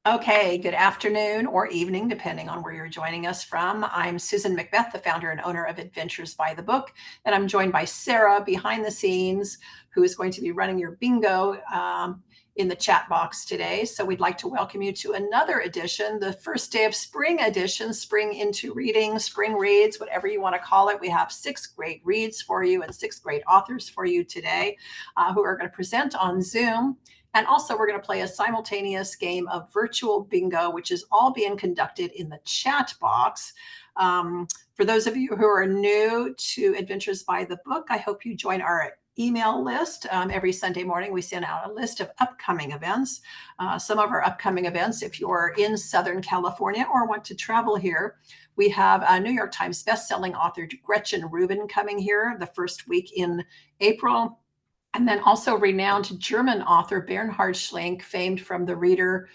Okay, good afternoon or evening, depending on where you're joining us from. I'm Susan Macbeth, the founder and owner of Adventures by the Book, and I'm joined by Sarah behind the scenes, who is going to be running your bingo in the chat box today. So we'd like to welcome you to another edition, the first day of spring edition, spring into reading, spring reads, whatever you want to call it. We have 6 great reads for you and 6 great authors for you today who are going to present on Zoom. And also, we're going to play a simultaneous game of virtual bingo, which is all being conducted in the chat box. For those of you who are new to Adventures by the Book, I hope you join our email list. Every Sunday morning, we send out a list of upcoming events. Some of our upcoming events, if you're in Southern California or want to travel here, we have a New York Times bestselling author Gretchen Rubin coming here the first week in April. And then also renowned German author Bernhard Schlink, famed from the Reader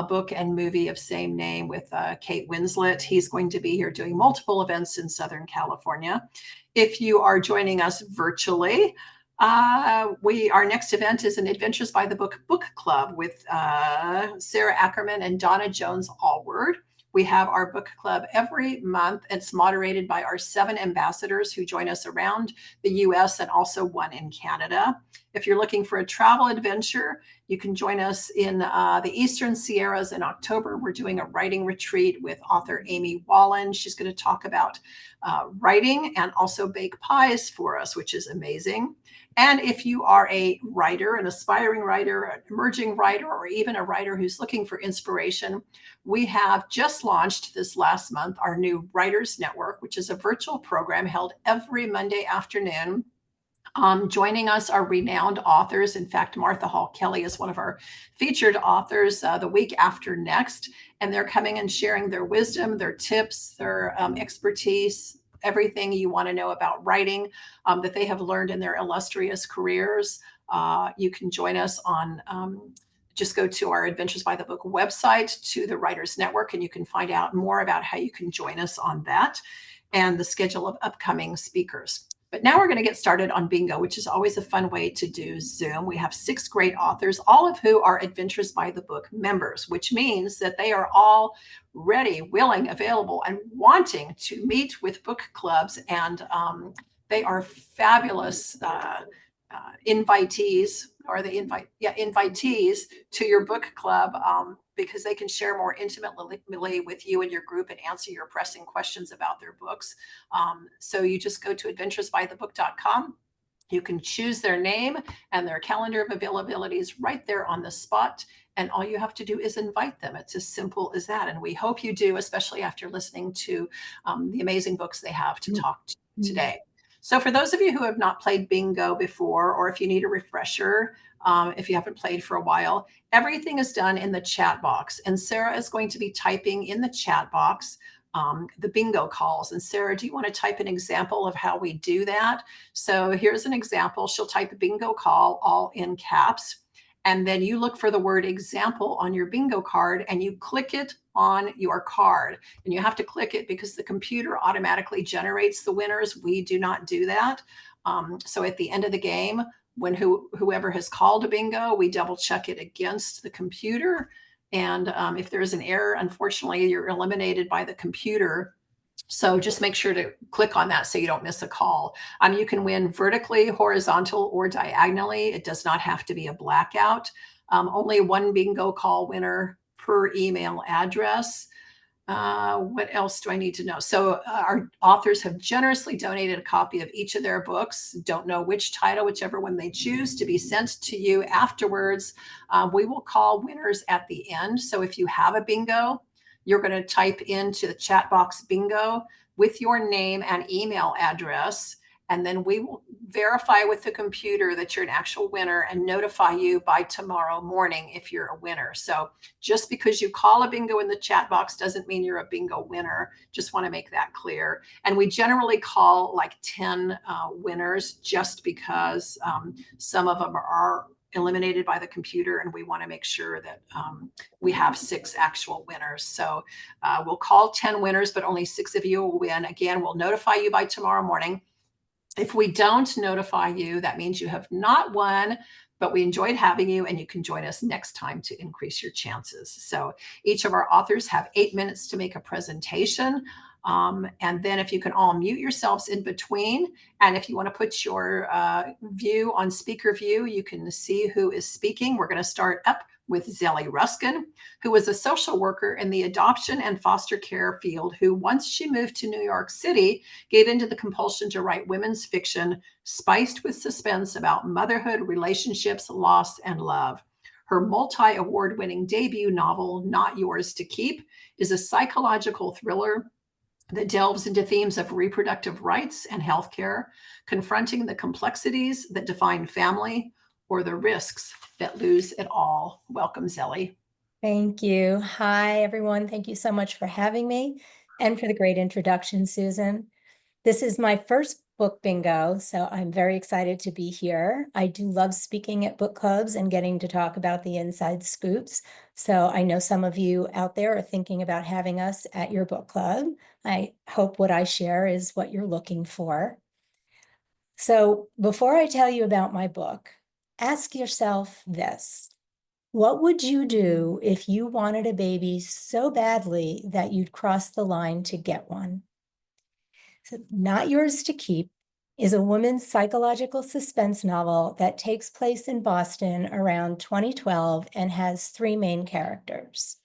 book and movie of same name with Kate Winslet. He's going to be here doing multiple events in Southern California. If you are joining us virtually, our next event is an Adventures by the Book book club with Sarah Ackerman and Donna Jones Allward. We have our book club every month. It's moderated by our 7 ambassadors who join us around the US and also 1 in Canada. If you're looking for a travel adventure, you can join us in the Eastern Sierras in October. We're doing a writing retreat with author Amy Wallen. She's going to talk about writing and also bake pies for us, which is amazing. And if you are a writer, an aspiring writer, an emerging writer, or even a writer who's looking for inspiration, we have just launched this last month our new Writers Network, which is a virtual program held every Monday afternoon. Joining us are renowned authors. In fact, Martha Hall Kelly is one of our featured authors the week after next, and they're coming and sharing their wisdom, their tips, their expertise, everything you want to know about writing that they have learned in their illustrious careers. You can join us on just go to our Adventures by the Book website, to the Writers Network, and you can find out more about how you can join us on that and the schedule of upcoming speakers. But now we're going to get started on bingo, which is always a fun way to do Zoom. We have 6 great authors, all of who are Adventures by the Book members, which means that they are all ready, willing, available, and wanting to meet with book clubs. And they are fabulous invitees, or the invitees to your book club, because they can share more intimately with you and your group and answer your pressing questions about their books. So you just go to adventuresbythebook.com. You can choose their name, and their calendar of availability is right there on the spot. And all you have to do is invite them. It's as simple as that. And we hope you do, especially after listening to the amazing books they have to talk to today. So for those of you who have not played bingo before, or if you need a refresher, if you haven't played for a while, everything is done in the chat box. And Sarah is going to be typing in the chat box the bingo calls. And Sarah, do you want to type an example of how we do that? So here's an example. She'll type a bingo call all in caps. And then you look for the word example on your bingo card and you click it on your card. And you have to click it because the computer automatically generates the winners. We do not do that. So at the end of the game, when whoever has called a bingo, we double check it against the computer. And if there's an error, unfortunately, you're eliminated by the computer. So just make sure to click on that so you don't miss a call. You can win vertically, horizontal, or diagonally. It does not have to be a blackout. Only 1 bingo call winner per email address. What else do I need to know? So our authors have generously donated a copy of each of their books. Don't know which title, whichever one they choose, to be sent to you afterwards. We will call winners at the end. So if you have a bingo, you're going to type into the chat box bingo with your name and email address, and then we will verify with the computer that you're an actual winner and notify you by tomorrow morning if you're a winner. So just because you call a bingo in the chat box doesn't mean you're a bingo winner. Just want to make that clear. And we generally call like 10 winners just because some of them are eliminated by the computer, and we want to make sure that we have 6 actual winners. So we'll call 10 winners, but only 6 of you will win. Again, we'll notify you by tomorrow morning. If we don't notify you, that means you have not won, But we enjoyed having you, and you can join us next time to increase your chances. So each of our authors have 8 minutes to make a presentation. And then if you can all mute yourselves in between, and if you want to put your view on speaker view, you can see who is speaking. We're going to start up with Zelly Ruskin, who was a social worker in the adoption and foster care field, who once she moved to New York City, gave into the compulsion to write women's fiction spiced with suspense about motherhood, relationships, loss, and love. Her multi-award winning debut novel, Not Yours to Keep, is a psychological thriller that delves into themes of reproductive rights and healthcare, confronting the complexities that define family or the risks that lose it all. Welcome, Zelly. Thank you. Hi, everyone. Thank you so much for having me and for the great introduction, Susan. This is my first book bingo, so I'm very excited to be here. I do love speaking at book clubs and getting to talk about the inside scoops. So I know some of you out there are thinking about having us at your book club. I hope what I share is what you're looking for. So before I tell you about my book, ask yourself this. What would you do if you wanted a baby so badly that you'd cross the line to get one? So, Not Yours to Keep is a woman's psychological suspense novel that takes place in Boston around 2012 and has 3 main characters.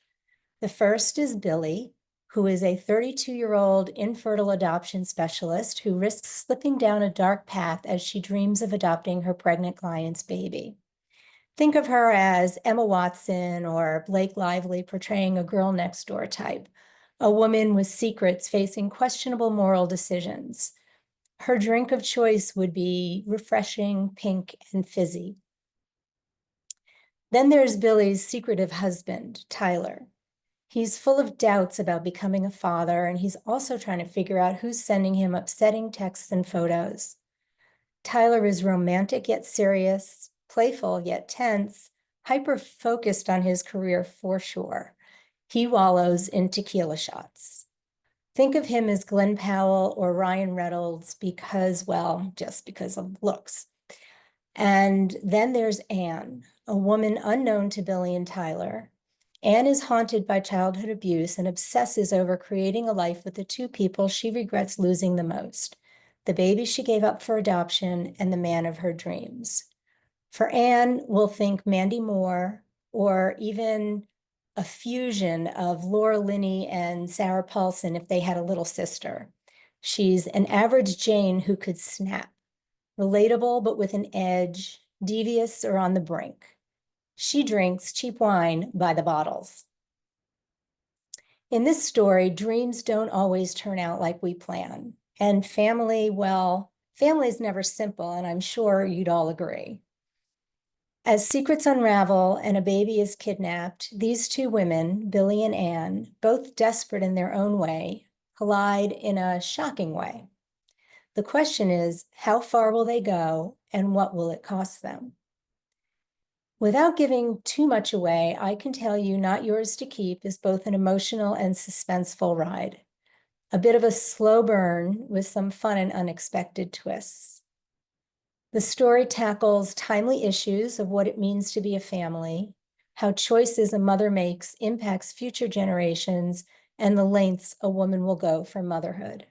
The first is Billy, who is a 32-year-old infertile adoption specialist who risks slipping down a dark path as she dreams of adopting her pregnant client's baby. Think of her as Emma Watson or Blake Lively portraying a girl next door type, a woman with secrets facing questionable moral decisions. Her drink of choice would be refreshing, pink, and fizzy. Then there's Billy's secretive husband, Tyler. He's full of doubts about becoming a father, and he's also trying to figure out who's sending him upsetting texts and photos. Tyler is romantic yet serious, playful yet tense, hyper-focused on his career for sure. He wallows in tequila shots. Think of him as Glenn Powell or Ryan Reynolds because, well, just because of looks. And then there's Anne, a woman unknown to Billy and Tyler. Anne is haunted by childhood abuse and obsesses over creating a life with the 2 people she regrets losing the most, the baby she gave up for adoption and the man of her dreams. For Anne, we'll think Mandy Moore or even a fusion of Laura Linney and Sarah Paulson if they had a little sister. She's an average Jane who could snap, relatable but with an edge, devious or on the brink. She drinks cheap wine by the bottles. In this story, dreams don't always turn out like we plan. And family, well, family is never simple, and I'm sure you'd all agree. As secrets unravel and a baby is kidnapped, these 2 women, Billy and Anne, both desperate in their own way, collide in a shocking way. The question is, how far will they go and what will it cost them? Without giving too much away, I can tell you Not Yours to Keep is both an emotional and suspenseful ride. A bit of a slow burn with some fun and unexpected twists. The story tackles timely issues of what it means to be a family, how choices a mother makes impacts future generations, and the lengths a woman will go for motherhood.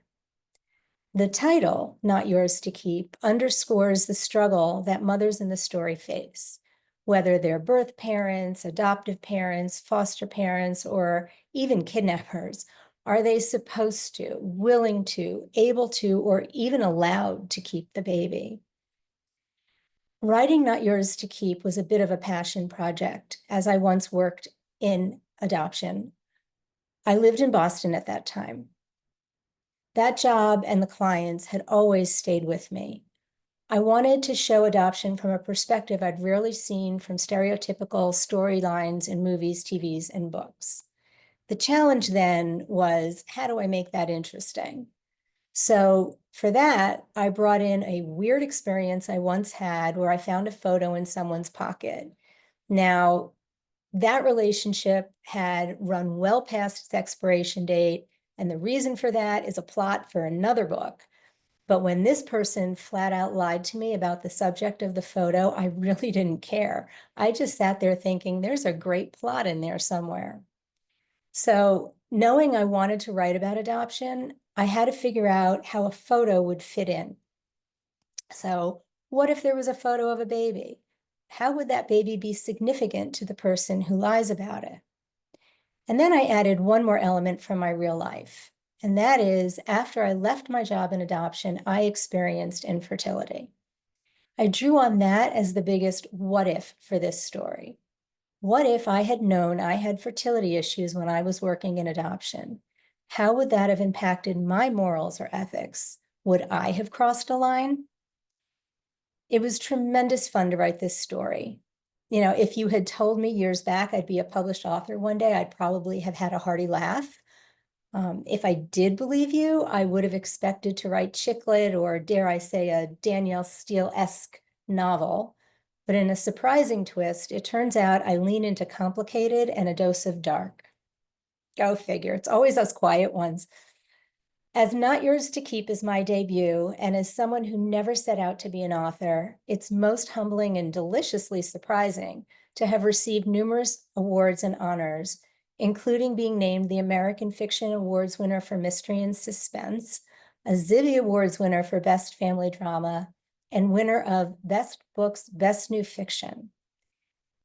The title, Not Yours to Keep, underscores the struggle that mothers in the story face, whether they're birth parents, adoptive parents, foster parents, or even kidnappers. Are they supposed to, willing to, able to, or even allowed to keep the baby? Writing Not Yours to Keep was a bit of a passion project, as I once worked in adoption. I lived in Boston at that time. That job and the clients had always stayed with me. I wanted to show adoption from a perspective I'd rarely seen from stereotypical storylines in movies, TVs, and books. The challenge then was, how do I make that interesting? So for that, I brought in a weird experience I once had where I found a photo in someone's pocket. Now, that relationship had run well past its expiration date, and the reason for that is a plot for another book. But when this person flat out lied to me about the subject of the photo, I really didn't care. I just sat there thinking, there's a great plot in there somewhere. So knowing I wanted to write about adoption, I had to figure out how a photo would fit in. So what if there was a photo of a baby? How would that baby be significant to the person who lies about it? And then I added one more element from my real life. And that is, after I left my job in adoption, I experienced infertility. I drew on that as the biggest what if for this story. What if I had known I had fertility issues when I was working in adoption? How would that have impacted my morals or ethics? Would I have crossed a line? It was tremendous fun to write this story. You know, if you had told me years back I'd be a published author one day, I'd probably have had a hearty laugh. If I did believe you, I would have expected to write chick lit or, dare I say, a Danielle Steele-esque novel. But in a surprising twist, it turns out I lean into complicated and a dose of dark. Go figure. It's always us quiet ones. As Not Yours to Keep is my debut, and as someone who never set out to be an author, it's most humbling and deliciously surprising to have received numerous awards and honors, including being named the American Fiction Awards winner for Mystery and Suspense, a Zibby Awards winner for Best Family Drama, and winner of Best Books, Best New Fiction.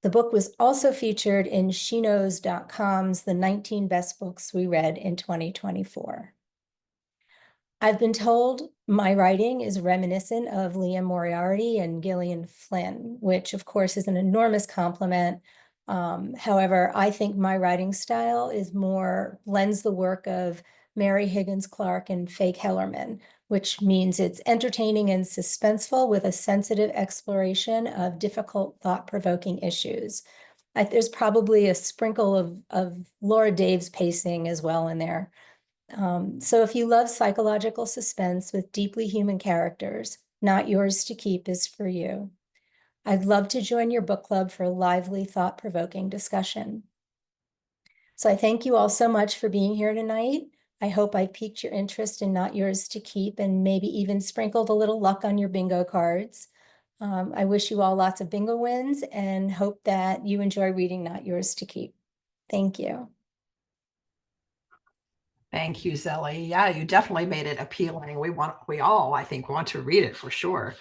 The book was also featured in SheKnows.com's The 19 Best Books We Read in 2024. I've been told my writing is reminiscent of Liam Moriarty and Gillian Flynn, which of course is an enormous compliment. However, I think my writing style is more blends the work of Mary Higgins Clark and Faye Kellerman, which means it's entertaining and suspenseful with a sensitive exploration of difficult, thought-provoking issues. There's probably a sprinkle of Laura Dave's pacing as well in there. So if you love psychological suspense with deeply human characters, Not Yours to Keep is for you. I'd love to join your book club for a lively, thought-provoking discussion. So I thank you all so much for being here tonight. I hope I piqued your interest in Not Yours to Keep and maybe even sprinkled a little luck on your bingo cards. I wish you all lots of bingo wins and hope that you enjoy reading Not Yours to Keep. Thank you. Thank you, Zelly. Yeah, you definitely made it appealing. We all, I think, want to read it for sure.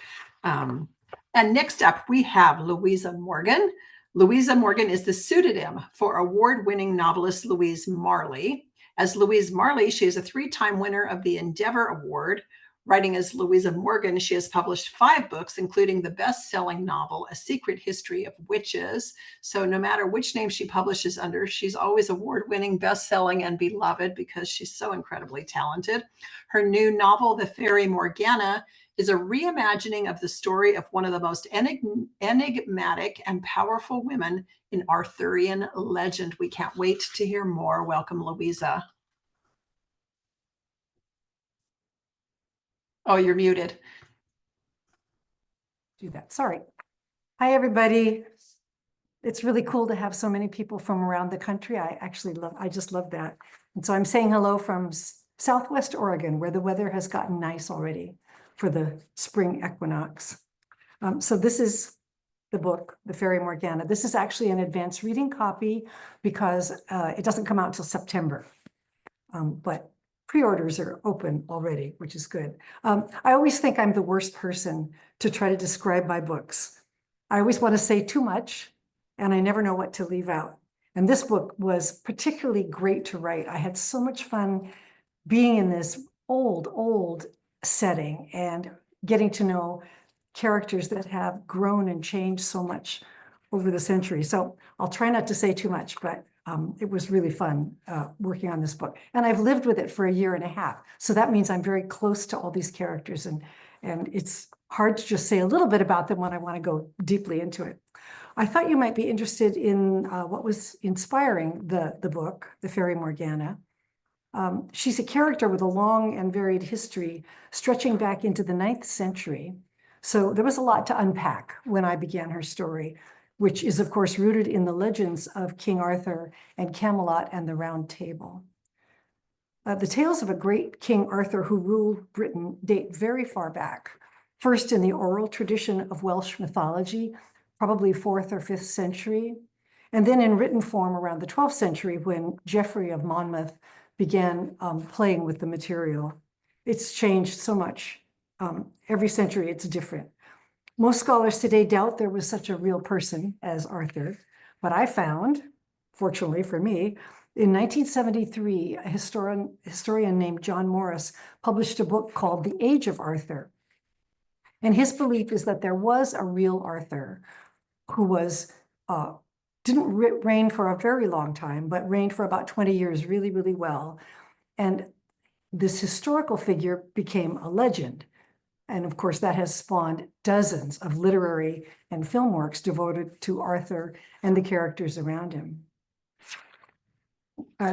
And next up, we have Louisa Morgan. Louisa Morgan is the pseudonym for award-winning novelist Louise Marley. As Louise Marley, she is a 3-time winner of the Endeavor Award. Writing as Louisa Morgan, she has published 5 books, including the best-selling novel, A Secret History of Witches. So no matter which name she publishes under, she's always award-winning, best-selling, and beloved because she's so incredibly talented. Her new novel, The Fairy Morgana, is a reimagining of the story of one of the most enigmatic and powerful women in Arthurian legend. We can't wait to hear more. Welcome, Louisa. Oh, you're muted. Do that. Sorry. Hi, everybody. It's really cool to have so many people from around the country. I just love that. And so I'm saying hello from Southwest Oregon, where the weather has gotten nice already for the spring equinox. So this is the book, The Fairy Morgana. This is actually an advanced reading copy because it doesn't come out until September. But pre-orders are open already, which is good. I always think I'm the worst person to try to describe my books. I always want to say too much, and I never know what to leave out. And this book was particularly great to write. I had so much fun being in this old setting and getting to know characters that have grown and changed so much over the centuries. So I'll try not to say too much, but it was really fun working on this book. And I've lived with it for a year and a half. So that means I'm very close to all these characters, and it's hard to just say a little bit about them when I want to go deeply into it. I thought you might be interested in what was inspiring the book, The Fairy Morgana. She's a character with a long and varied history stretching back into the 9th century. So there was a lot to unpack when I began her story, which is, of course, rooted in the legends of King Arthur and Camelot and the Round Table. The tales of a great King Arthur who ruled Britain date very far back. First in the oral tradition of Welsh mythology, probably 4th or 5th century, and then in written form around the 12th century when Geoffrey of Monmouth began playing with the material. It's changed so much. Every century it's different. Most scholars today doubt there was such a real person as Arthur, but I found, fortunately for me, in 1973, a historian named John Morris published a book called The Age of Arthur. And his belief is that there was a real Arthur who was didn't reign for a very long time, but reigned for about 20 years really, really well. And this historical figure became a legend. And of course, that has spawned dozens of literary and film works devoted to Arthur and the characters around him.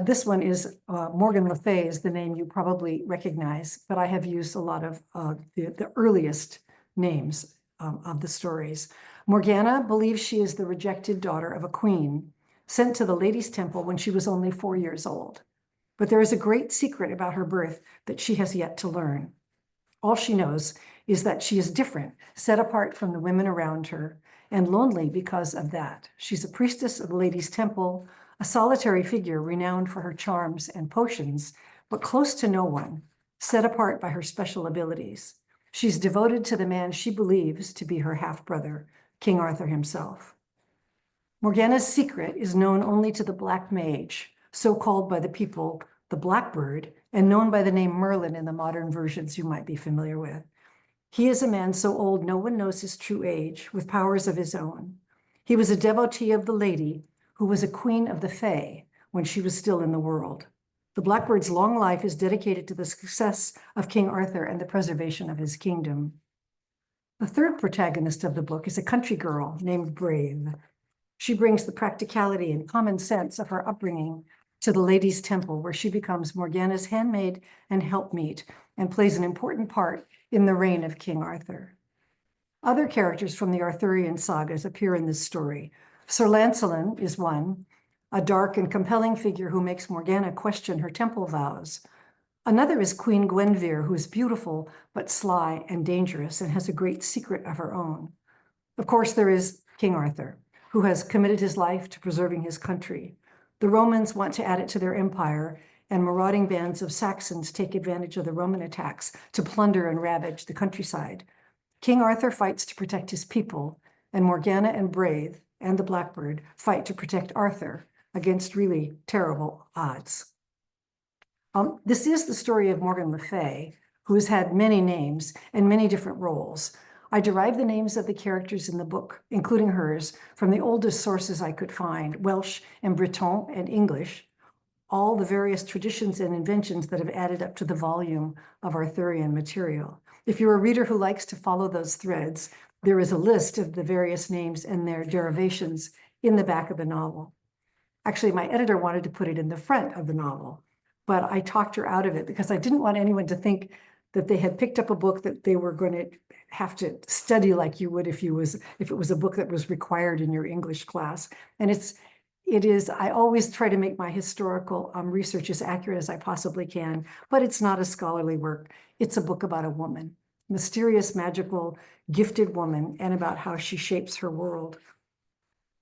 This one is Morgan Le Fay is the name you probably recognize, but I have used a lot of the earliest names of the stories. Morgana believes she is the rejected daughter of a queen sent to the Ladies' Temple when she was only 4 years old. But there is a great secret about her birth that she has yet to learn. All she knows is that she is different, set apart from the women around her, and lonely because of that. She's a priestess of the Ladies' Temple, a solitary figure renowned for her charms and potions, but close to no one, set apart by her special abilities. She's devoted to the man she believes to be her half-brother, King Arthur himself. Morgana's secret is known only to the Black Mage, so called by the people the Blackbird, and known by the name Merlin in the modern versions you might be familiar with. He is a man so old no one knows his true age, with powers of his own. He was a devotee of the lady, who was a queen of the Fae when she was still in the world. The Blackbird's long life is dedicated to the success of King Arthur and the preservation of his kingdom. The third protagonist of the book is a country girl named Brave. She brings the practicality and common sense of her upbringing to the Ladies' Temple, where she becomes Morgana's handmaid and helpmeet and plays an important part in the reign of King Arthur. Other characters from the Arthurian sagas appear in this story. Sir Lancelin is one, a dark and compelling figure who makes Morgana question her temple vows. Another is Queen Guinevere, who is beautiful but sly and dangerous and has a great secret of her own. Of course, there is King Arthur, who has committed his life to preserving his country. The Romans want to add it to their empire, and marauding bands of Saxons take advantage of the Roman attacks to plunder and ravage the countryside. King Arthur fights to protect his people, and Morgana and Brave and the Blackbird fight to protect Arthur against really terrible odds. This is the story of Morgan Le Fay, who has had many names and many different roles. I derived the names of the characters in the book, including hers, from the oldest sources I could find, Welsh and Breton and English, all the various traditions and inventions that have added up to the volume of Arthurian material. If you're a reader who likes to follow those threads, there is a list of the various names and their derivations in the back of the novel. Actually, my editor wanted to put it in the front of the novel, but I talked her out of it because I didn't want anyone to think that they had picked up a book that they were going to have to study like you would if it was a book that was required in your English class. And it is, I always try to make my historical research as accurate as I possibly can, but it's not a scholarly work. It's a book about a woman, mysterious, magical, gifted woman, and about how she shapes her world.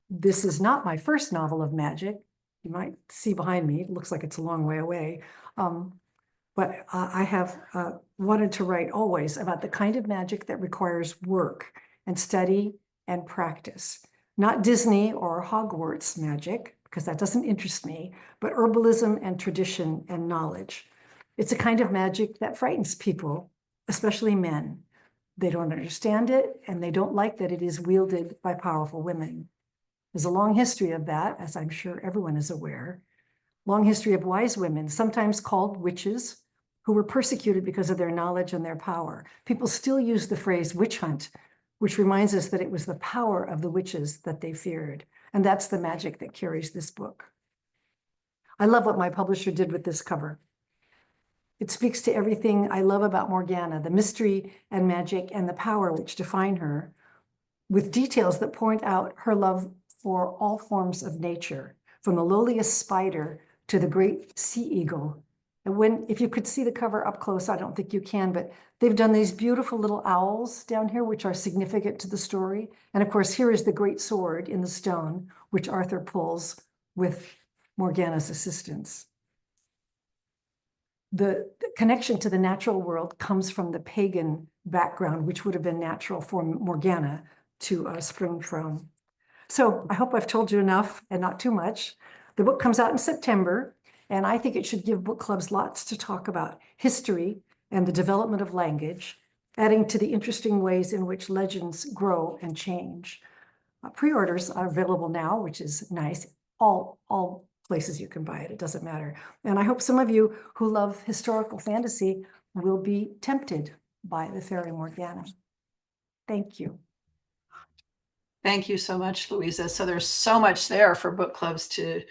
This is not my first novel of magic. You might see behind me, it looks like it's a long way away. But I have wanted to write always about the kind of magic that requires work and study and practice. Not Disney or Hogwarts magic, because that doesn't interest me, but herbalism and tradition and knowledge. It's a kind of magic that frightens people, especially men. They don't understand it, and they don't like that it is wielded by powerful women. There's a long history of that, as I'm sure everyone is aware. Long history of wise women, sometimes called witches, who were persecuted because of their knowledge and their power. People still use the phrase witch hunt, which reminds us that it was the power of the witches that they feared. And that's the magic that carries this book. I love what my publisher did with this cover. It speaks to everything I love about Morgana, the mystery and magic and the power which define her, with details that point out her love for all forms of nature, from the lowliest spider to the great sea eagle And if you could see the cover up close, I don't think you can, but they've done these beautiful little owls down here, which are significant to the story. And of course, here is the great sword in the stone, which Arthur pulls with Morgana's assistance. The connection to the natural world comes from the pagan background, which would have been natural for Morgana to spring from. So I hope I've told you enough and not too much. The book comes out in September, and I think it should give book clubs lots to talk about history and the development of language, adding to the interesting ways in which legends grow and change. Pre-orders are available now, which is nice. All places you can buy it, it doesn't matter. And I hope some of you who love historical fantasy will be tempted by the Fairy Morgana. Thank you. Thank you so much, Louisa. So there's so much there for book clubs to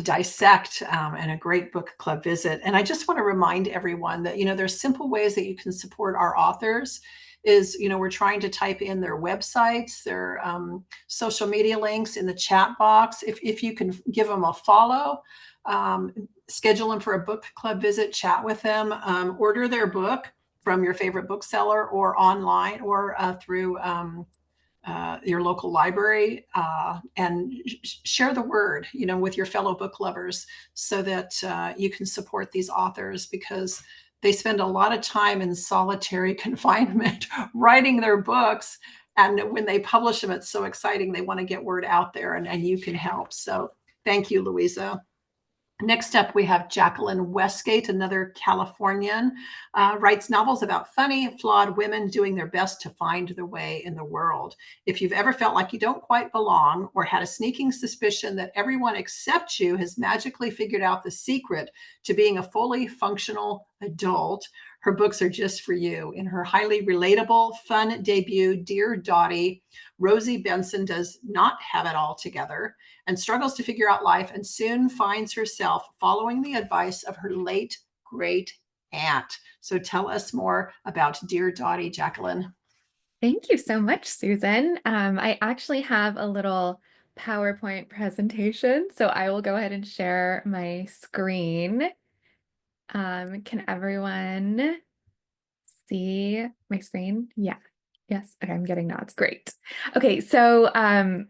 dissect, and a great book club visit. And I just want to remind everyone that, there's simple ways that you can support our authors. We're trying to type in their websites, their social media links in the chat box. If you can give them a follow, schedule them for a book club visit, chat with them, order their book from your favorite bookseller or online or through your local library, and share the word, with your fellow book lovers so that you can support these authors, because they spend a lot of time in solitary confinement writing their books. And when they publish them, it's so exciting. They want to get word out there, and you can help. So thank you, Louisa. Next up, we have Jaclyn Westlake, another Californian, writes novels about funny, flawed women doing their best to find their way in the world. If you've ever felt like you don't quite belong or had a sneaking suspicion that everyone except you has magically figured out the secret to being a fully functional adult, her books are just for you. In her highly relatable, fun debut, Dear Dottie, Rosie Benson does not have it all together and struggles to figure out life, and soon finds herself following the advice of her late great aunt. So tell us more about Dear Dottie, Jaclyn. Thank you so much, Susan. I actually have a little PowerPoint presentation, so I will go ahead and share my screen. Can everyone see my screen? Yeah. Yes. Okay, I'm getting nods. Great. Okay, so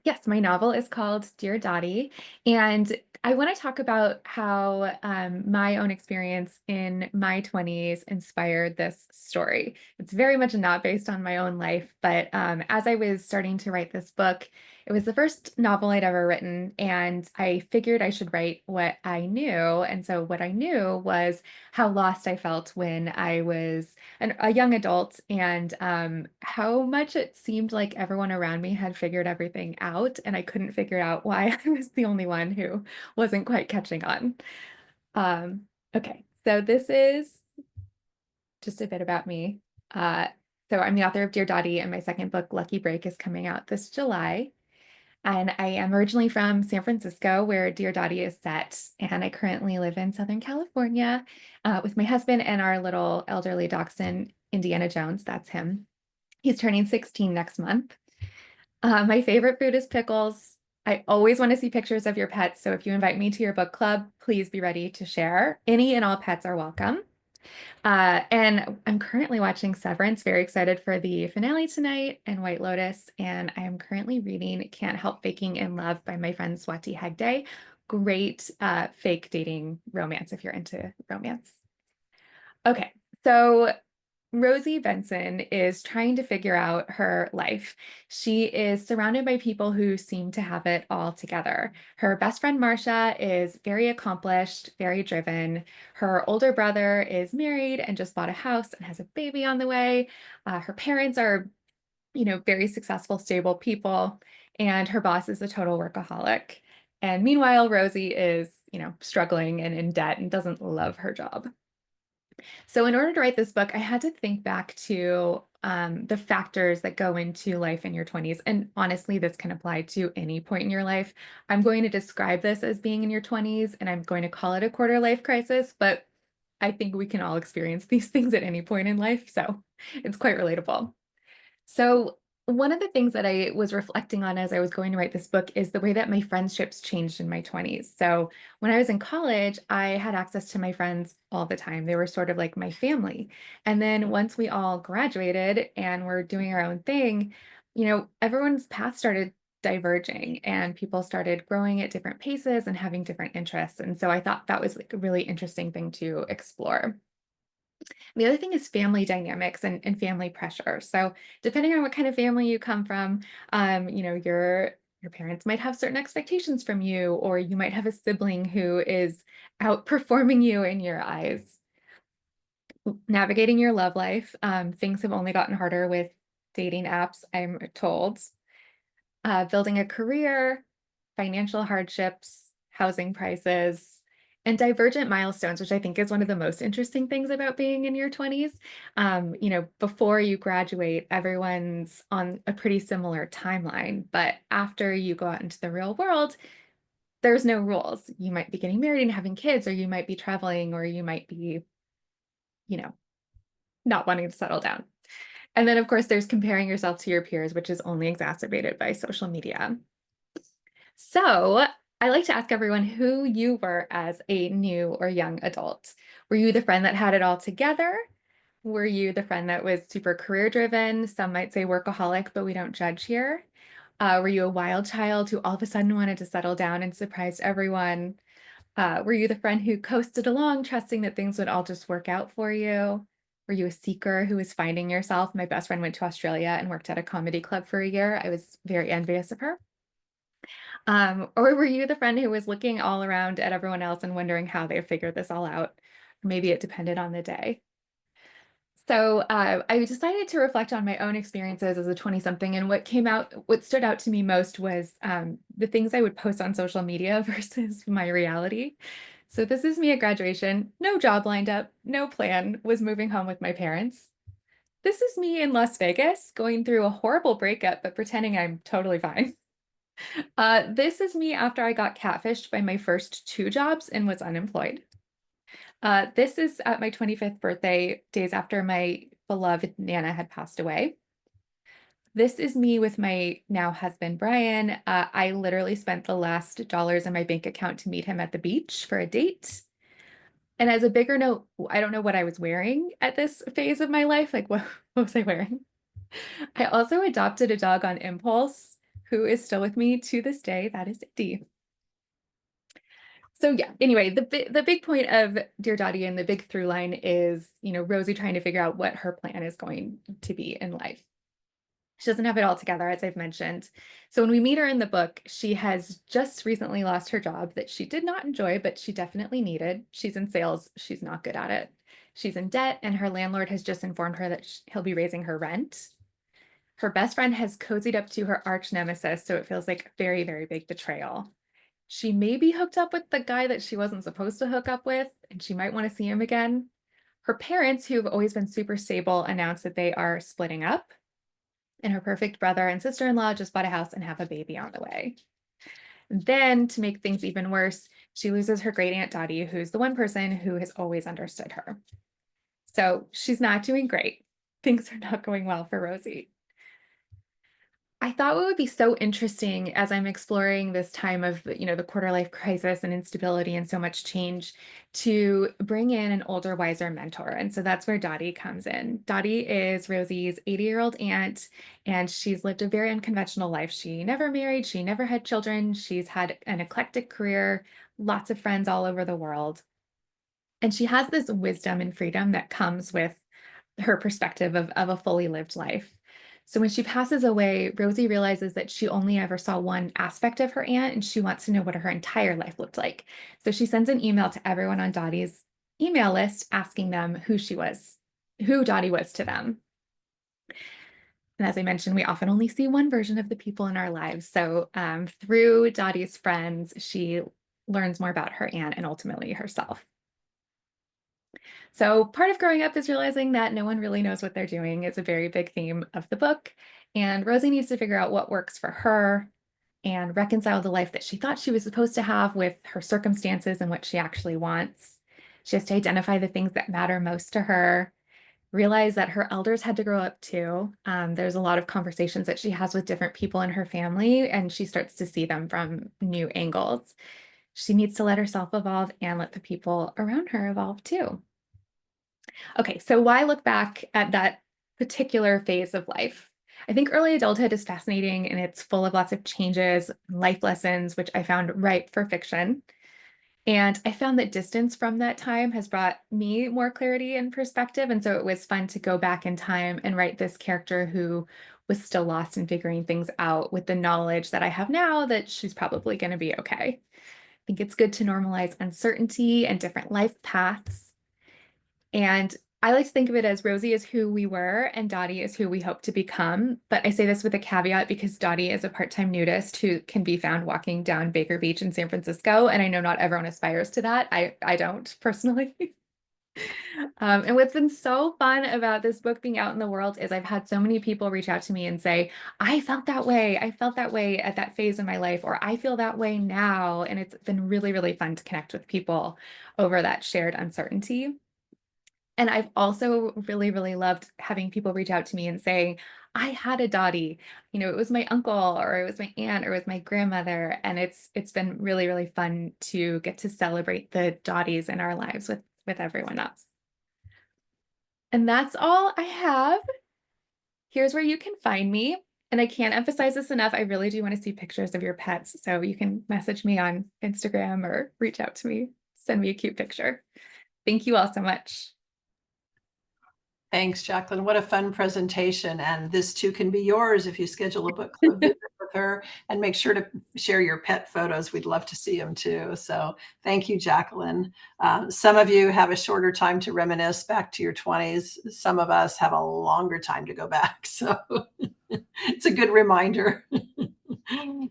yes, my novel is called Dear Dottie, and I want to talk about how my own experience in my 20s inspired this story. It's very much not based on my own life, but as I was starting to write this book, it was the first novel I'd ever written, and I figured I should write what I knew. And so what I knew was how lost I felt when I was a young adult, and how much it seemed like everyone around me had figured everything out, and I couldn't figure out why I was the only one who wasn't quite catching on. Okay, so this is just a bit about me. So I'm the author of Dear Dottie, and my second book, Lucky Break, is coming out this July. And I am originally from San Francisco, where Dear Dottie is set. And I currently live in Southern California with my husband and our little elderly dachshund, Indiana Jones. That's him. He's turning 16 next month. My favorite food is pickles. I always want to see pictures of your pets. So if you invite me to your book club, please be ready to share. Any and all pets are welcome. And I'm currently watching Severance, very excited for the finale tonight, and White Lotus. And I am currently reading Can't Help Faking in Love by my friend Swati Hegde. Great fake dating romance if you're into romance. Okay, so Rosie Benson is trying to figure out her life. She is surrounded by people who seem to have it all together. Her best friend, Marcia, is very accomplished, very driven. Her older brother is married and just bought a house and has a baby on the way. Her parents are, very successful, stable people, and her boss is a total workaholic. And meanwhile, Rosie is, struggling and in debt and doesn't love her job. So in order to write this book, I had to think back to the factors that go into life in your 20s. And honestly, this can apply to any point in your life. I'm going to describe this as being in your 20s, and I'm going to call it a quarter life crisis, but I think we can all experience these things at any point in life. So it's quite relatable. So one of the things that I was reflecting on as I was going to write this book is the way that my friendships changed in my 20s. So when I was in college, I had access to my friends all the time. They were sort of like my family. And then once we all graduated and were doing our own thing, everyone's path started diverging and people started growing at different paces and having different interests. And so I thought that was like a really interesting thing to explore. The other thing is family dynamics and family pressure. So depending on what kind of family you come from, your parents might have certain expectations from you, or you might have a sibling who is outperforming you in your eyes. Navigating your love life, things have only gotten harder with dating apps, I'm told. Building a career, financial hardships, housing prices, and divergent milestones, which I think is one of the most interesting things about being in your 20s. Before you graduate, everyone's on a pretty similar timeline, but after you go out into the real world, there's no rules. You might be getting married and having kids, or you might be traveling, or you might be, not wanting to settle down. And then, of course, there's comparing yourself to your peers, which is only exacerbated by social media. So I like to ask everyone who you were as a new or young adult. Were you the friend that had it all together? Were you the friend that was super career driven? Some might say workaholic, but we don't judge here. Were you a wild child who all of a sudden wanted to settle down and surprised everyone? Were you the friend who coasted along, trusting that things would all just work out for you? Were you a seeker who was finding yourself? My best friend went to Australia and worked at a comedy club for a year. I was very envious of her. Or were you the friend who was looking all around at everyone else and wondering how they figured this all out? Maybe it depended on the day. So I decided to reflect on my own experiences as a 20-something, and what stood out to me most was the things I would post on social media versus my reality. So this is me at graduation, no job lined up, no plan, was moving home with my parents. This is me in Las Vegas going through a horrible breakup, but pretending I'm totally fine. This is me after I got catfished by my first 2 jobs and was unemployed. This is at my 25th birthday, days after my beloved Nana had passed away. This is me with my now husband, Brian. I literally spent the last dollars in my bank account to meet him at the beach for a date. And as a bigger note, I don't know what I was wearing at this phase of my life. Like, what was I wearing? I also adopted a dog on impulse, who is still with me to this day. That is Indy. So yeah, anyway, the big point of Dear Dottie and the big through line is, Rosie trying to figure out what her plan is going to be in life. She doesn't have it all together, as I've mentioned. So when we meet her in the book, she has just recently lost her job that she did not enjoy, but she definitely needed. She's in sales. She's not good at it. She's in debt, and her landlord has just informed her that he'll be raising her rent. Her best friend has cozied up to her arch nemesis, so it feels like a very, very big betrayal. She may be hooked up with the guy that she wasn't supposed to hook up with, and she might want to see him again. Her parents, who've always been super stable, announced that they are splitting up. And her perfect brother and sister-in-law just bought a house and have a baby on the way. Then, to make things even worse, she loses her great aunt Dottie, who's the one person who has always understood her. So she's not doing great. Things are not going well for Rosie. I thought what would be so interesting as I'm exploring this time of, the quarter life crisis and instability and so much change, to bring in an older, wiser mentor. And so that's where Dottie comes in. Dottie is Rosie's 80-year-old aunt, and she's lived a very unconventional life. She never married, she never had children. She's had an eclectic career, lots of friends all over the world. And she has this wisdom and freedom that comes with her perspective of a fully lived life. So when she passes away, Rosie realizes that she only ever saw one aspect of her aunt, and she wants to know what her entire life looked like. So she sends an email to everyone on Dottie's email list asking them who Dottie was to them. And as I mentioned, we often only see one version of the people in our lives. So through Dottie's friends, she learns more about her aunt and ultimately herself. So part of growing up is realizing that no one really knows what they're doing is a very big theme of the book. And Rosie needs to figure out what works for her and reconcile the life that she thought she was supposed to have with her circumstances and what she actually wants. She has to identify the things that matter most to her, realize that her elders had to grow up too. There's a lot of conversations that she has with different people in her family, and she starts to see them from new angles. She needs to let herself evolve and let the people around her evolve too. Okay, so why look back at that particular phase of life? I think early adulthood is fascinating and it's full of lots of changes, life lessons, which I found ripe for fiction. And I found that distance from that time has brought me more clarity and perspective. And so it was fun to go back in time and write this character who was still lost in figuring things out with the knowledge that I have now that she's probably going to be okay. I think it's good to normalize uncertainty and different life paths. And I like to think of it as Rosie is who we were and Dottie is who we hope to become. But I say this with a caveat because Dottie is a part-time nudist who can be found walking down Baker Beach in San Francisco. And I know not everyone aspires to that. I don't personally. And what's been so fun about this book being out in the world is I've had so many people reach out to me and say, I felt that way. I felt that way at that phase in my life, or I feel that way now. And it's been really, really fun to connect with people over that shared uncertainty. And I've also really, really loved having people reach out to me and saying, I had a Dottie, it was my uncle or it was my aunt or it was my grandmother. And it's been really, really fun to get to celebrate the Dotties in our lives with everyone else. And that's all I have. Here's where you can find me. And I can't emphasize this enough. I really do want to see pictures of your pets. So you can message me on Instagram or reach out to me, send me a cute picture. Thank you all so much. Thanks, Jaclyn. What a fun presentation. And this too can be yours if you schedule a book club visit with her, and make sure to share your pet photos. We'd love to see them too. So thank you, Jaclyn. Some of you have a shorter time to reminisce back to your 20s. Some of us have a longer time to go back. So it's a good reminder.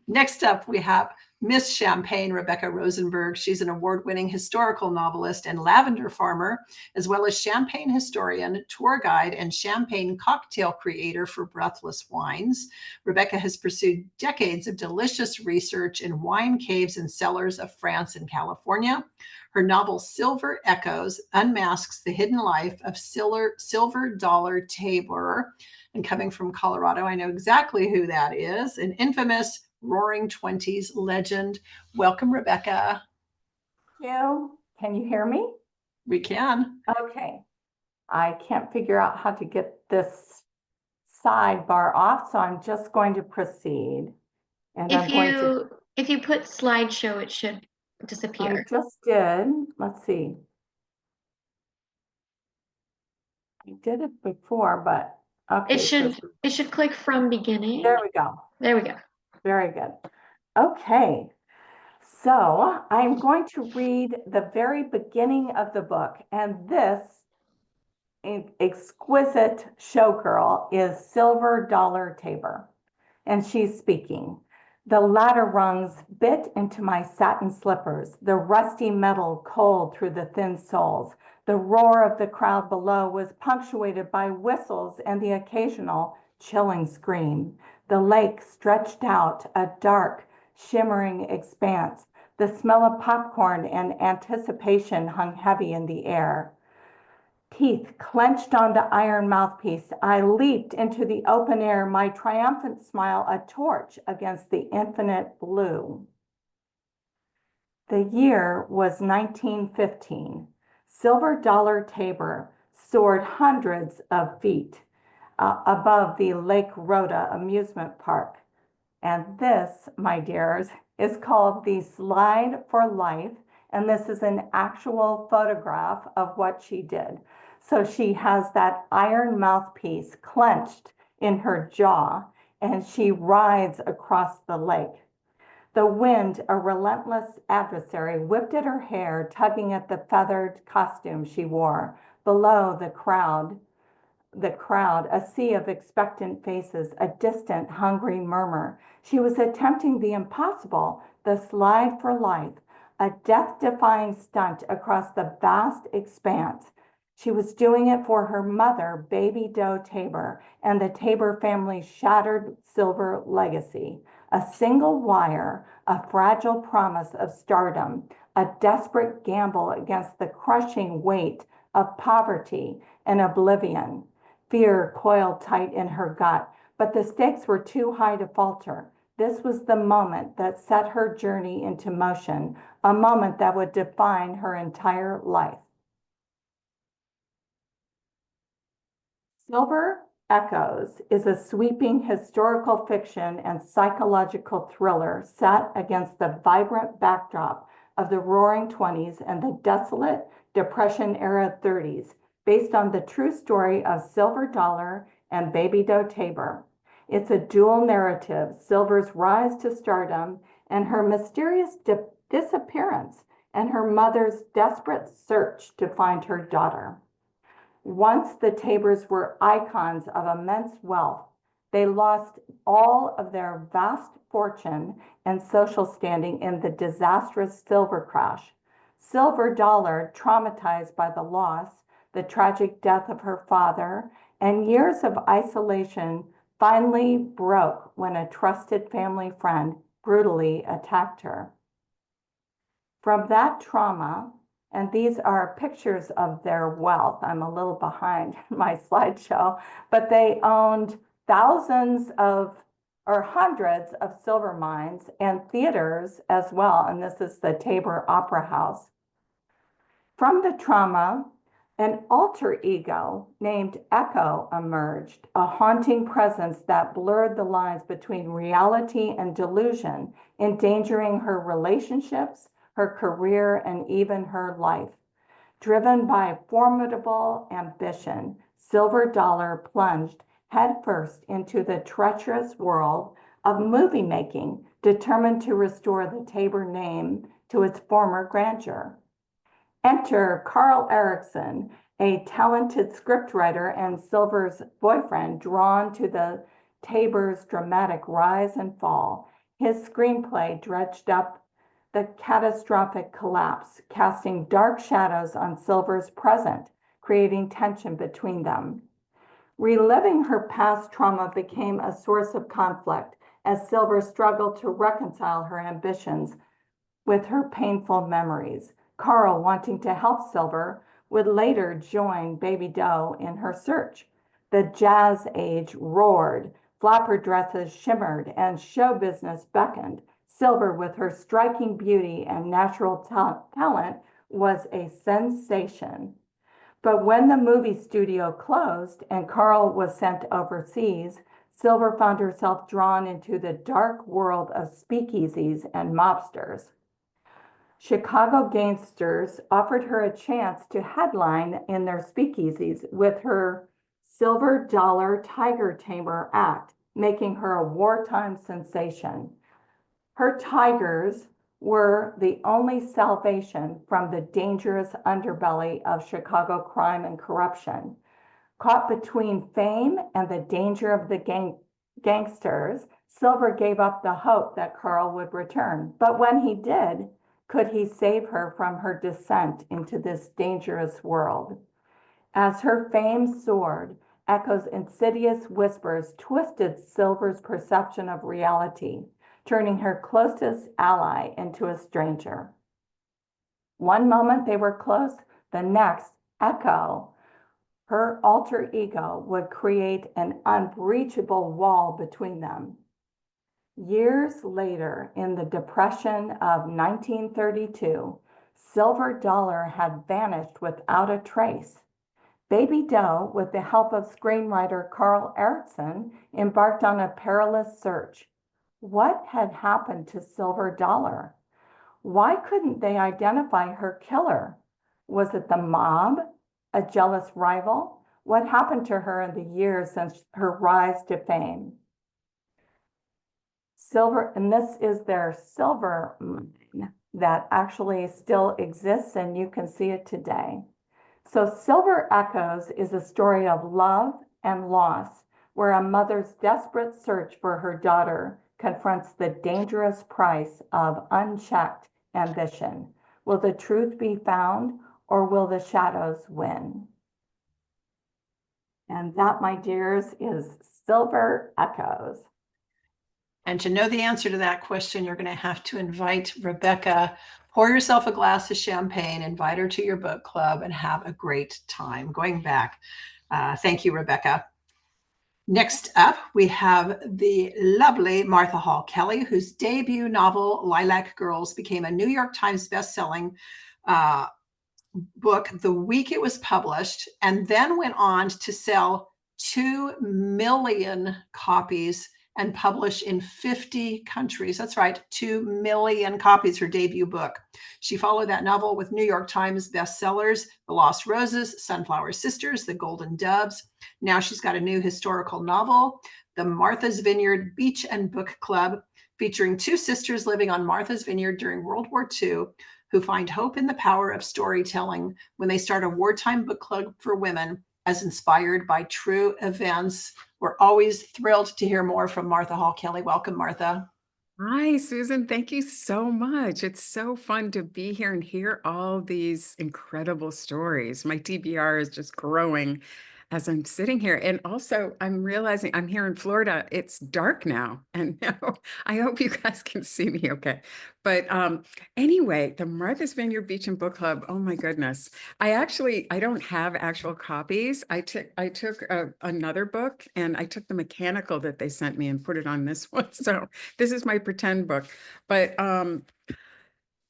Next up, we have Miss Champagne, Rebecca Rosenberg. She's an award-winning historical novelist and lavender farmer, as well as champagne historian, tour guide, and champagne cocktail creator for Breathless Wines. Rebecca has pursued decades of delicious research in wine caves and cellars of France and California. Her novel Silver Echoes unmasks the hidden life of Silver Dollar Tabor. And coming from Colorado, I know exactly who that is, an infamous Roaring Twenties legend. Welcome, Rebecca. Can you hear me? We can. Okay. I can't figure out how to get this sidebar off, so I'm just going to proceed. And If you put slideshow, it should I disappear. just did. Let's see. I did it before, but okay. It should click from beginning. There we go. There we go. Very good. Okay. So I'm going to read the very beginning of the book, and this exquisite showgirl is Silver Dollar Tabor, and she's speaking. The ladder rungs bit into my satin slippers, the rusty metal cold through the thin soles. The roar of the crowd below was punctuated by whistles and the occasional chilling scream. The lake stretched out, a dark, shimmering expanse. The smell of popcorn and anticipation hung heavy in the air. Teeth clenched on the iron mouthpiece, I leaped into the open air, my triumphant smile a torch against the infinite blue. The year was 1915. Silver Dollar Tabor soared hundreds of feet above the Lake Rhoda amusement park. And this, my dears, is called the Slide for Life. And this is an actual photograph of what she did. So she has that iron mouthpiece clenched in her jaw, and she rides across the lake. The wind, a relentless adversary, whipped at her hair, tugging at the feathered costume she wore. Below, the crowd, a sea of expectant faces, a distant, hungry murmur. She was attempting the impossible, the slide for life, a death-defying stunt across the vast expanse. She was doing it for her mother, Baby Doe Tabor, and the Tabor family's shattered silver legacy. A single wire, a fragile promise of stardom, a desperate gamble against the crushing weight of poverty and oblivion. Fear coiled tight in her gut, but the stakes were too high to falter. This was the moment that set her journey into motion, a moment that would define her entire life. Silver Echoes is a sweeping historical fiction and psychological thriller set against the vibrant backdrop of the Roaring '20s and the desolate Depression-era '30s, based on the true story of Silver Dollar and Baby Doe Tabor. It's a dual narrative, Silver's rise to stardom and her mysterious disappearance, and her mother's desperate search to find her daughter. Once the Tabors were icons of immense wealth, they lost all of their vast fortune and social standing in the disastrous silver crash. Silver Dollar, traumatized by the loss, the tragic death of her father, and years of isolation, finally broke when a trusted family friend brutally attacked her. From that trauma, and these are pictures of their wealth. I'm a little behind my slideshow, but they owned thousands of, or hundreds of silver mines and theaters as well. And this is the Tabor Opera House. From the trauma, an alter ego named Echo emerged, a haunting presence that blurred the lines between reality and delusion, endangering her relationships, her career, and even her life. Driven by formidable ambition, Silver Dollar plunged headfirst into the treacherous world of movie making, determined to restore the Tabor name to its former grandeur. Enter Carl Erickson, a talented scriptwriter and Silver's boyfriend, drawn to the Tabor's dramatic rise and fall. His screenplay dredged up the catastrophic collapse, casting dark shadows on Silver's present, creating tension between them. Reliving her past trauma became a source of conflict as Silver struggled to reconcile her ambitions with her painful memories. Carl, wanting to help Silver, would later join Baby Doe in her search. The jazz age roared, flapper dresses shimmered, and show business beckoned. Silver, with her striking beauty and natural talent, was a sensation. But when the movie studio closed and Carl was sent overseas, Silver found herself drawn into the dark world of speakeasies and mobsters. Chicago gangsters offered her a chance to headline in their speakeasies with her Silver Dollar Tiger Tamer act, making her a wartime sensation. Her tigers were the only salvation from the dangerous underbelly of Chicago crime and corruption. Caught between fame and the danger of the gangsters, Silver gave up the hope that Carl would return. But when he did, could he save her from her descent into this dangerous world? As her fame soared, Echo's insidious whispers twisted Silver's perception of reality, turning her closest ally into a stranger. One moment they were close, the next, Echo, her alter ego, would create an unbreachable wall between them. Years later, in the Depression of 1932, Silver Dollar had vanished without a trace. Baby Doe, with the help of screenwriter Carl Erickson, embarked on a perilous search. What had happened to Silver Dollar? Why couldn't they identify her killer? Was it the mob? A jealous rival? What happened to her in the years since her rise to fame? And this is their silver mine that actually still exists, and you can see it today. So Silver Echoes is a story of love and loss, where a mother's desperate search for her daughter confronts the dangerous price of unchecked ambition. Will the truth be found, or will the shadows win? And that, my dears, is Silver Echoes. And to know the answer to that question, you're going to have to invite Rebecca, pour yourself a glass of champagne, invite her to your book club, and have a great time going back. Thank you, Rebecca. Next up, we have the lovely Martha Hall Kelly, whose debut novel, Lilac Girls, became a New York Times bestselling book the week it was published, and then went on to sell 2 million copies and publish in 50 countries. That's right, 2 million copies, her debut book. She followed that novel with New York Times bestsellers, The Lost Roses, Sunflower Sisters, The Golden Doves. Now she's got a new historical novel, The Martha's Vineyard Beach and Book Club, featuring 2 sisters living on Martha's Vineyard during World War II, who find hope in the power of storytelling when they start a wartime book club for women as inspired by true events. We're always thrilled to hear more from Martha Hall Kelly. Welcome, Martha. Hi, Susan. Thank you so much. It's so fun to be here and hear all these incredible stories. My TBR is just growing as I'm sitting here. And also, I'm realizing I'm here in Florida. It's dark now. And now I hope you guys can see me okay. But anyway, the Martha's Vineyard Beach and Book Club, oh my goodness. I don't have actual copies. I took another book and I took the mechanical that they sent me and put it on this one. So this is my pretend book. But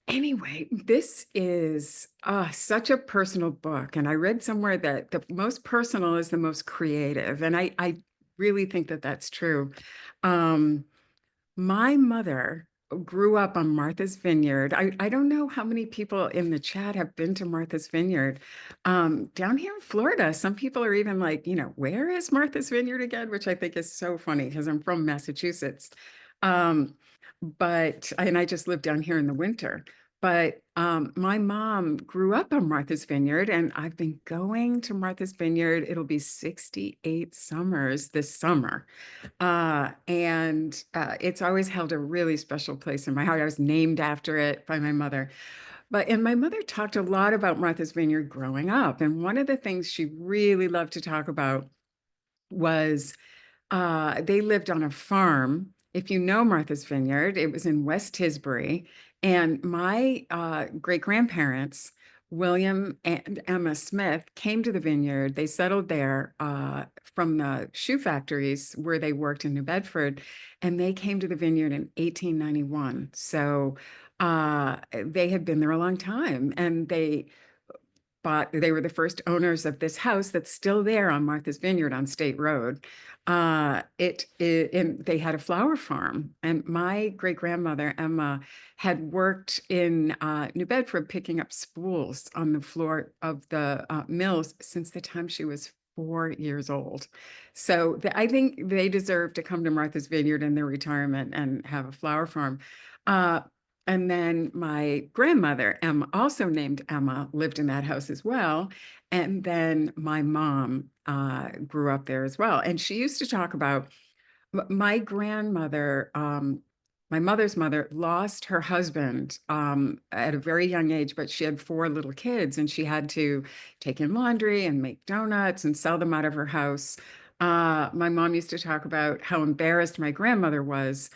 anyway, this is such a personal book. And I read somewhere that the most personal is the most creative. And I really think that that's true. My mother grew up on Martha's Vineyard. I don't know how many people in the chat have been to Martha's Vineyard. Down here in Florida, some people are even like, where is Martha's Vineyard again? Which I think is so funny because I'm from Massachusetts. And I just live down here in the winter. But my mom grew up on Martha's Vineyard, and I've been going to Martha's Vineyard. It'll be 68 summers this summer. It's always held a really special place in my heart. I was named after it by my mother. And my mother talked a lot about Martha's Vineyard growing up. And one of the things she really loved to talk about was they lived on a farm. If you know Martha's Vineyard, it was in West Tisbury. And my great-grandparents, William and Emma Smith, came to the vineyard. They settled there from the shoe factories where they worked in New Bedford, and they came to the vineyard in 1891. So they had been there a long time, and they were the first owners of this house that's still there on Martha's Vineyard on State Road. And they had a flower farm, and my great-grandmother, Emma, had worked in New Bedford picking up spools on the floor of the mills since the time she was 4 years old. So I think they deserve to come to Martha's Vineyard in their retirement and have a flower farm. And then my grandmother, Emma, also named Emma, lived in that house as well. And then my mom grew up there as well. And she used to talk about my grandmother, my mother's mother, lost her husband at a very young age, but she had 4 little kids, and she had to take in laundry and make donuts and sell them out of her house. My mom used to talk about how embarrassed my grandmother was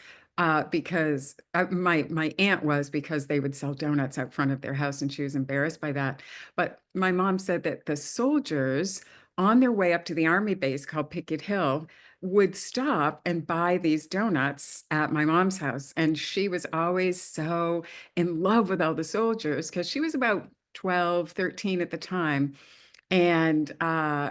because my aunt was, because they would sell donuts out front of their house, and she was embarrassed by that. But my mom said that the soldiers on their way up to the army base called Picket Hill would stop and buy these donuts at my mom's house. And she was always so in love with all the soldiers because she was about 12, 13 at the time. And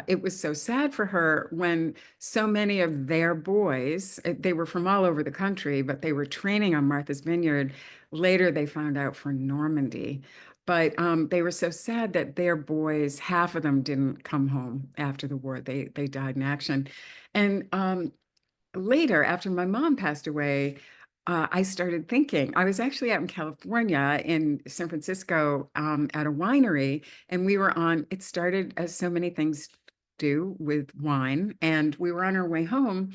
it was so sad for her when so many of their boys, they were from all over the country, but they were training on Martha's Vineyard. Later, they found out for Normandy. But they were so sad that their boys, half of them didn't come home after the war. They died in action. And later, after my mom passed away, I started thinking. I was actually out in California, in San Francisco, at a winery, and we were it started as so many things do with wine, and we were on our way home,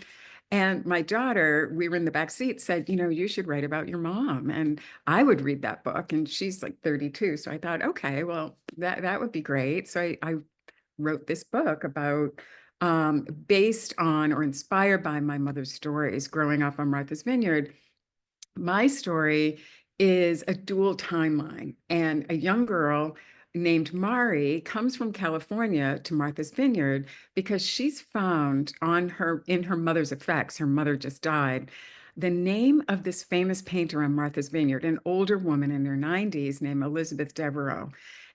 and my daughter, we were in the back seat, said, you should write about your mom. And I would read that book, and she's like 32. So I thought, okay, well, that would be great. So I wrote this book about based on or inspired by my mother's stories growing up on Martha's Vineyard. My story is a dual timeline, and a young girl named Mari comes from California to Martha's Vineyard because she's found in her mother's effects, her mother just died, the name of this famous painter on Martha's Vineyard, an older woman in her 90s named Elizabeth Devereaux.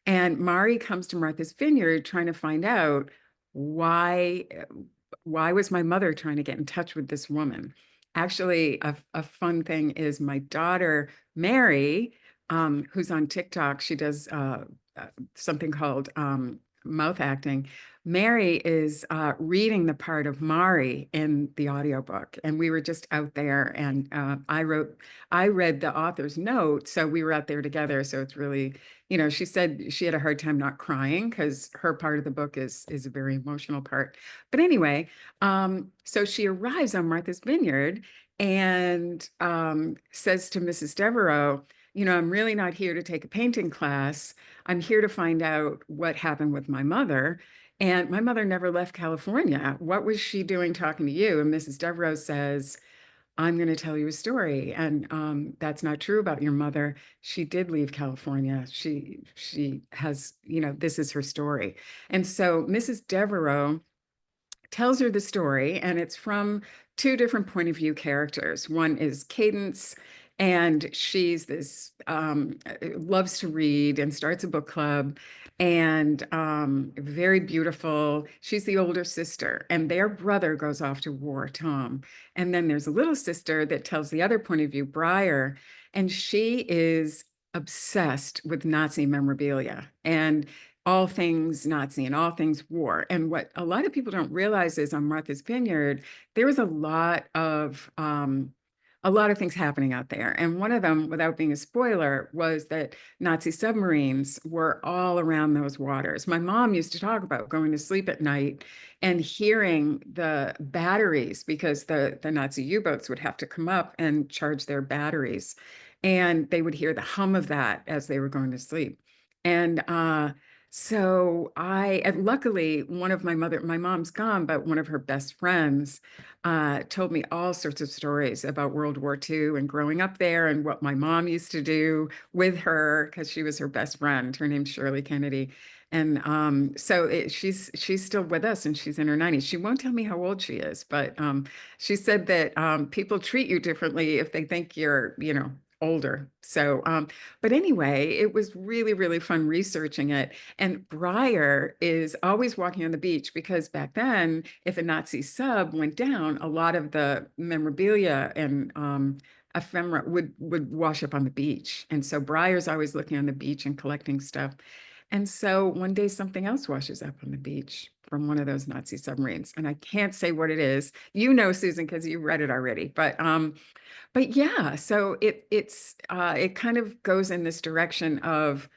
And Mari comes to Martha's Vineyard trying to find out why was my mother trying to get in touch with this woman. Actually, a fun thing is my daughter, Mary, who's on TikTok, she does something called mouth acting. Mary is reading the part of Mari in the audiobook. And we were just out there, and I read the author's note. So we were out there together. So it's really, she said she had a hard time not crying because her part of the book is a very emotional part. But anyway, so she arrives on Martha's Vineyard and says to Mrs. Devereaux, I'm really not here to take a painting class. I'm here to find out what happened with my mother. And my mother never left California. What was she doing talking to you? And Mrs. Devereaux says, I'm going to tell you a story. And that's not true about your mother. She did leave California. She has, this is her story. And so Mrs. Devereaux tells her the story, and it's from two different point of view characters. One is Cadence, and she's this loves to read and starts a book club, and very beautiful. She's the older sister, and their brother goes off to war, Tom. And then there's a little sister that tells the other point of view, Briar, and she is obsessed with Nazi memorabilia and all things Nazi and all things war. And what a lot of people don't realize is on Martha's Vineyard, there was a lot of things happening out there. And one of them, without being a spoiler, was that Nazi submarines were all around those waters. My mom used to talk about going to sleep at night and hearing the batteries, because the Nazi U-boats would have to come up and charge their batteries. And they would hear the hum of that as they were going to sleep. And so luckily, one of my mom's gone, but one of her best friends told me all sorts of stories about World War II and growing up there and what my mom used to do with her, because she was her best friend. Her name's Shirley Kennedy. And she's still with us, and she's in her 90s. She won't tell me how old she is, but she said that people treat you differently if they think you're, older. So, but anyway, it was really, really fun researching it. And Briar is always walking on the beach, because back then, if a Nazi sub went down, a lot of the memorabilia and ephemera would wash up on the beach. And so Briar's always looking on the beach and collecting stuff. And so one day something else washes up on the beach from one of those Nazi submarines. And I can't say what it is. Susan, because you read it already. But yeah, so it kind of goes in this direction of,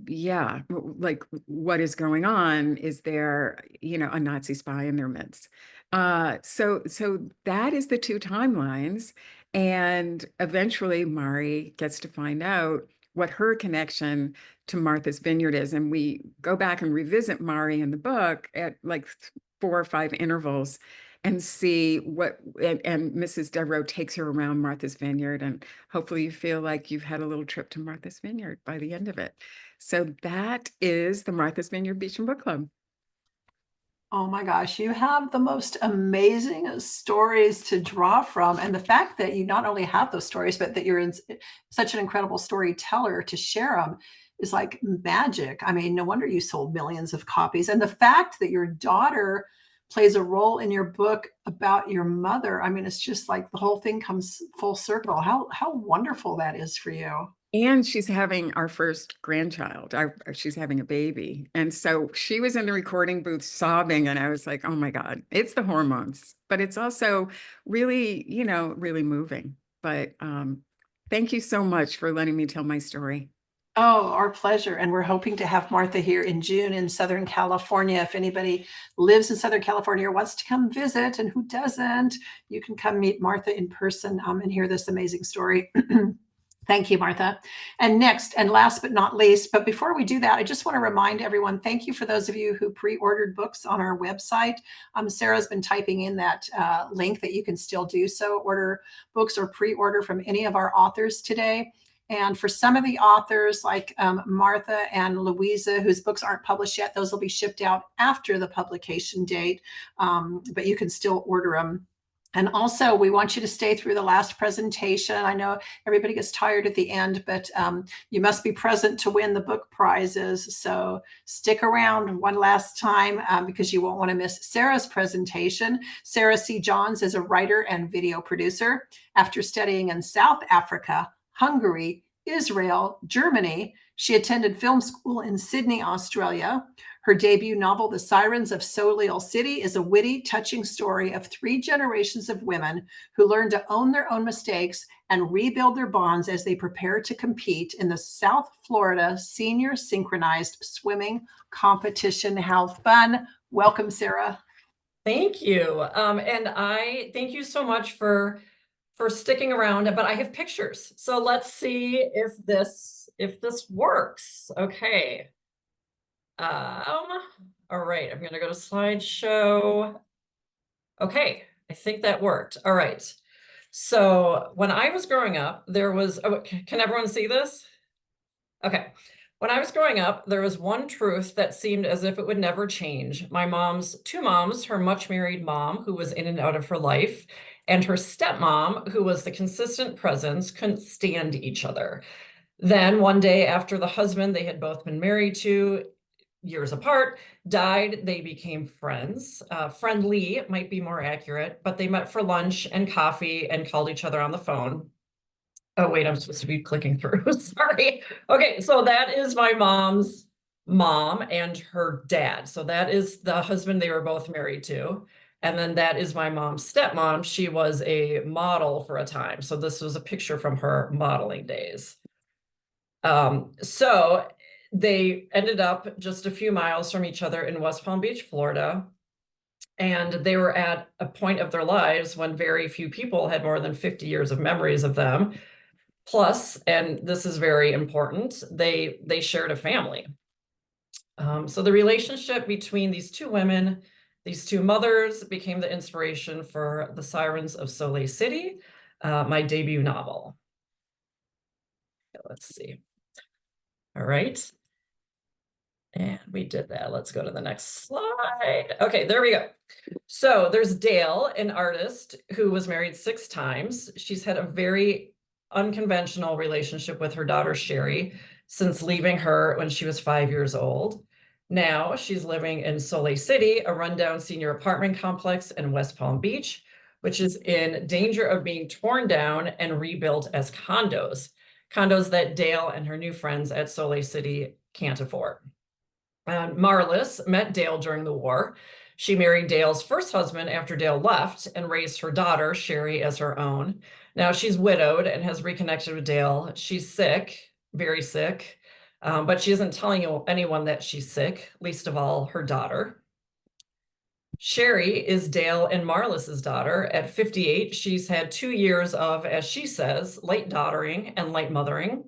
yeah, like what is going on? Is there, a Nazi spy in their midst? So that is the two timelines. And eventually Mari gets to find out what her connection to Martha's Vineyard is. And we go back and revisit Mari in the book at like 4 or 5 intervals and see and Mrs. Devereaux takes her around Martha's Vineyard, and hopefully you feel like you've had a little trip to Martha's Vineyard by the end of it. So that is the Martha's Vineyard Beach and Book Club. Oh my gosh, you have the most amazing stories to draw from. And the fact that you not only have those stories, but that you're such an incredible storyteller to share them is like magic. I mean, no wonder you sold millions of copies. And the fact that your daughter plays a role in your book about your mother, I mean, it's just like the whole thing comes full circle. How wonderful that is for you. And she's having our first grandchild. She's having a baby. And so she was in the recording booth sobbing. And I was like, oh my God, it's the hormones. But it's also really, really moving. But thank you so much for letting me tell my story. Oh, our pleasure. And we're hoping to have Martha here in June in Southern California. If anybody lives in Southern California or wants to come visit, and who doesn't, you can come meet Martha in person and hear this amazing story. Thank you, Martha. And next, and last but not least, but before we do that, I just want to remind everyone, thank you for those of you who pre-ordered books on our website. Sarah's been typing in that link that you can still do so, order books or pre-order from any of our authors today. And for some of the authors like Martha and Louisa, whose books aren't published yet, those will be shipped out after the publication date, but you can still order them. And also, we want you to stay through the last presentation. I know everybody gets tired at the end, but you must be present to win the book prizes. So stick around one last time because you won't want to miss Sarah's presentation. Sarah C. Johns is a writer and video producer. After studying in South Africa, Hungary, Israel, Germany, she attended film school in Sydney, Australia. Her debut novel, The Sirens of Solil City, is a witty, touching story of 3 generations of women who learn to own their own mistakes and rebuild their bonds as they prepare to compete in the South Florida Senior Synchronized Swimming Competition. How fun. Welcome, Sarah. Thank you. And I thank you so much for sticking around, but I have pictures. So let's see if this works. Okay. All right, I'm going to go to slideshow. Okay, I think that worked. All right. So when I was growing up, there was, can everyone see this? Okay. When I was growing up, there was one truth that seemed as if it would never change. My mom's 2 moms, her much married mom, who was in and out of her life, and her stepmom, who was the consistent presence, couldn't stand each other. Then one day after the husband they had both been married to, years apart, died, they became friends. Friendly might be more accurate, but they met for lunch and coffee and called each other on the phone. Oh, wait, I'm supposed to be clicking through. Sorry. Okay, so that is my mom's mom and her dad. So that is the husband they were both married to. And then that is my mom's stepmom. She was a model for a time. So this was a picture from her modeling days. So they ended up just a few miles from each other in West Palm Beach, Florida. And they were at a point of their lives when very few people had more than 50 years of memories of them. Plus, and this is very important, they shared a family. So the relationship between these 2 women, these 2 mothers, became the inspiration for The Sirens of Solil City, my debut novel. Let's see. All right. And we did that. Let's go to the next slide. Okay, there we go. So there's Dale, an artist who was married 6 times. She's had a very unconventional relationship with her daughter, Sherry, since leaving her when she was 5 years old. Now she's living in Solil City, a rundown senior apartment complex in West Palm Beach, which is in danger of being torn down and rebuilt as condos that Dale and her new friends at Solil City can't afford. Marlis met Dale during the war. She married Dale's first husband after Dale left and raised her daughter, Sherry, as her own. Now she's widowed and has reconnected with Dale. She's sick, very sick, but she isn't telling anyone that she's sick, least of all her daughter. Sherry is Dale and Marlis's daughter. At 58, she's had 2 years of, as she says, light daughtering and light mothering.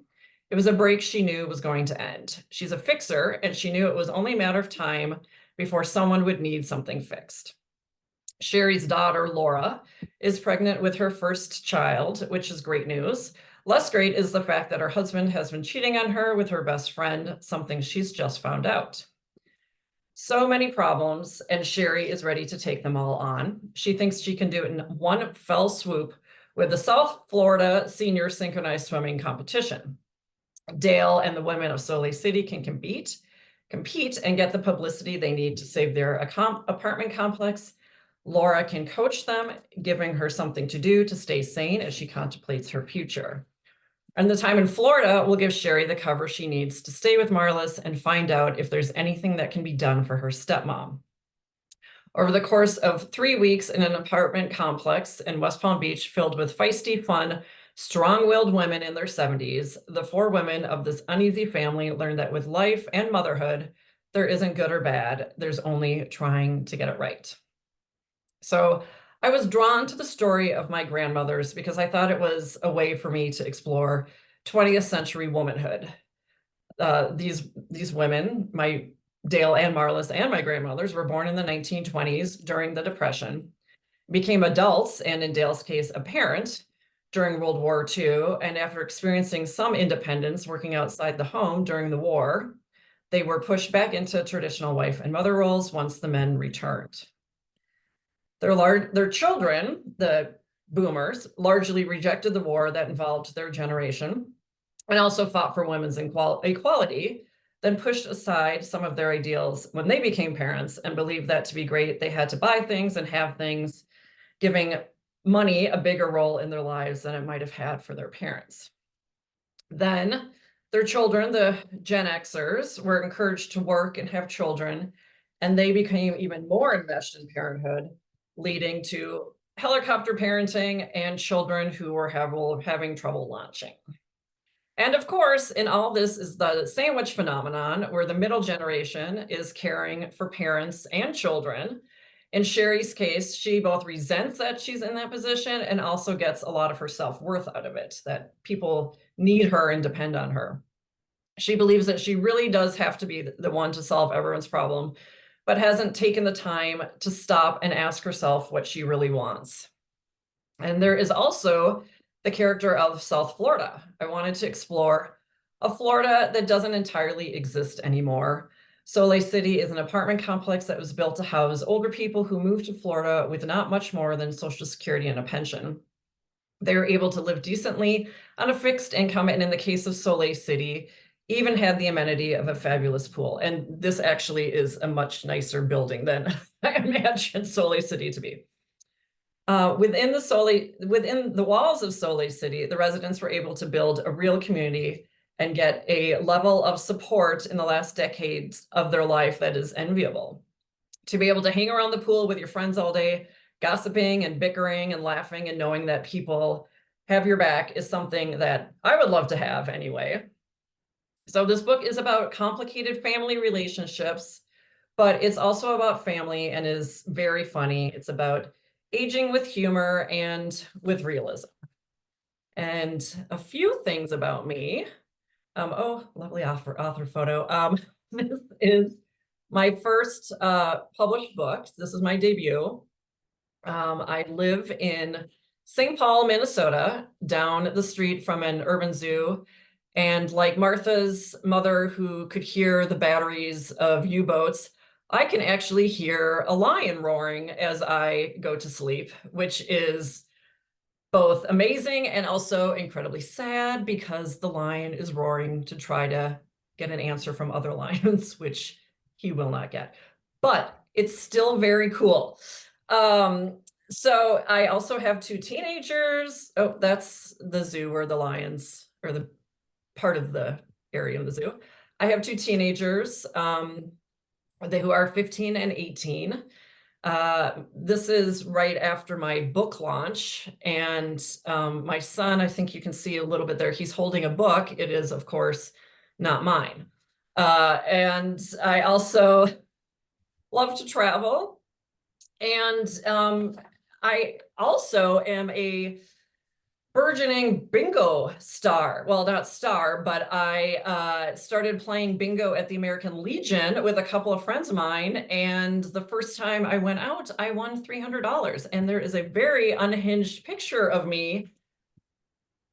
It was a break she knew was going to end. She's a fixer, and she knew it was only a matter of time before someone would need something fixed. Sherry's daughter, Laura, is pregnant with her first child, which is great news. Less great is the fact that her husband has been cheating on her with her best friend, something she's just found out. So many problems, and Sherry is ready to take them all on. She thinks she can do it in one fell swoop with the South Florida Senior Synchronized Swimming Competition. Dale and the women of Solil City can compete and get the publicity they need to save their apartment complex. Laura can coach them, giving her something to do to stay sane as she contemplates her future. And the time in Florida will give Sherry the cover she needs to stay with Marlis and find out if there's anything that can be done for her stepmom. Over the course of 3 weeks in an apartment complex in West Palm Beach filled with feisty, fun, strong-willed women in their 70s, the 4 women of this uneasy family learned that with life and motherhood, there isn't good or bad, there's only trying to get it right. So I was drawn to the story of my grandmothers because I thought it was a way for me to explore 20th century womanhood. These women, my Dale and Marlis and my grandmothers, were born in the 1920s during the Depression, became adults, and in Dale's case, a parent during World War II. And after experiencing some independence working outside the home during the war, they were pushed back into traditional wife and mother roles once the men returned. Their children, the boomers, largely rejected the war that involved their generation and also fought for women's equality, then pushed aside some of their ideals when they became parents and believed that to be great, they had to buy things and have things, giving money a bigger role in their lives than it might have had for their parents. Then their children, the Gen Xers, were encouraged to work and have children, and they became even more enmeshed in parenthood, leading to helicopter parenting and children who were having trouble launching. And of course, in all this is the sandwich phenomenon, where the middle generation is caring for parents and children. In Sherry's case, she both resents that she's in that position and also gets a lot of her self-worth out of it, that people need her and depend on her. She believes that she really does have to be the one to solve everyone's problem, but hasn't taken the time to stop and ask herself what she really wants. And there is also the character of South Florida. I wanted to explore a Florida that doesn't entirely exist anymore. Soleil City is an apartment complex that was built to house older people who moved to Florida with not much more than Social Security and a pension. They were able to live decently on a fixed income, and in the case of Soleil City, even had the amenity of a fabulous pool. And this actually is a much nicer building than I imagined Soleil City to be. Within the walls of Soleil City, the residents were able to build a real community and get a level of support in the last decades of their life that is enviable. To be able to hang around the pool with your friends all day, gossiping and bickering and laughing and knowing that people have your back is something that I would love to have anyway. So this book is about complicated family relationships, but it's also about family and is very funny. It's about aging with humor and with realism. And a few things about me. Oh, lovely author photo. This is my first published book. This is my debut. I live in St. Paul, Minnesota, down the street from an urban zoo. And like Martha's mother, who could hear the batteries of U-boats, I can actually hear a lion roaring as I go to sleep, which is both amazing and also incredibly sad, because the lion is roaring to try to get an answer from other lions, which he will not get. But it's still very cool. So I also have two teenagers. Oh, that's the zoo where the lions, or the part of the area of the zoo. I have two teenagers who are 15 and 18. This is right after my book launch, and my son, I think you can see a little bit there, he's holding a book. It is, of course, not mine. And I also love to travel, and I also am a burgeoning bingo star. Well, not star, but I started playing bingo at the American Legion with a couple of friends of mine. And the first time I went out, I won $300. And there is a very unhinged picture of me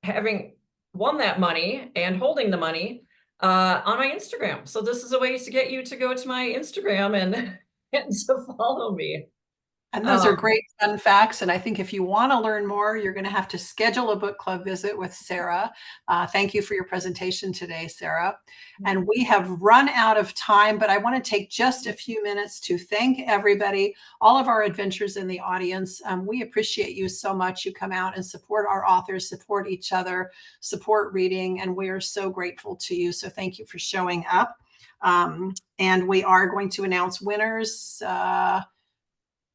having won that money and holding the money on my Instagram. So this is a way to get you to go to my Instagram and to follow me. And those are great fun facts. And I think if you want to learn more, you're going to have to schedule a book club visit with Sarah. Thank you for your presentation today, Sarah. And we have run out of time, but I want to take just a few minutes to thank everybody, all of our adventurers in the audience. We appreciate you so much. You come out and support our authors, support each other, support reading, and we are so grateful to you. So thank you for showing up. And we are going to announce winners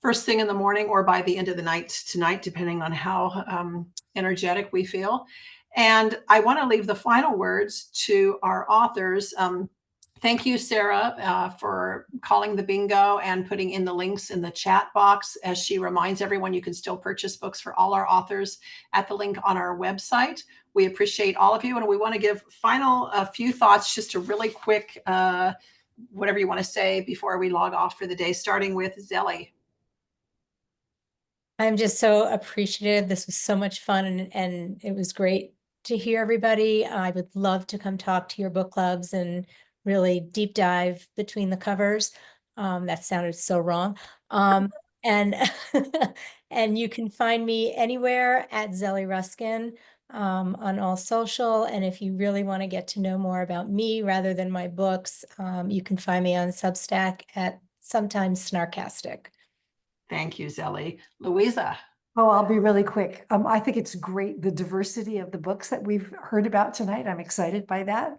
first thing in the morning or by the end of the night tonight, depending on how energetic we feel. And I want to leave the final words to our authors. Thank you, Sarah, for calling the bingo and putting in the links in the chat box. As she reminds everyone, you can still purchase books for all our authors at the link on our website. We appreciate all of you, and we want to give final a few thoughts, just a really quick, whatever you want to say before we log off for the day, starting with Zelly. I'm just so appreciative. This was so much fun, and it was great to hear everybody. I would love to come talk to your book clubs and really deep dive between the covers. That sounded so wrong. And and you can find me anywhere at Zelly Ruskin on all social. And if you really want to get to know more about me rather than my books, you can find me on Substack at sometimes Snarkastic. Thank you, Zelly. Louisa. Oh, I'll be really quick. I think it's great, the diversity of the books that we've heard about tonight. I'm excited by that.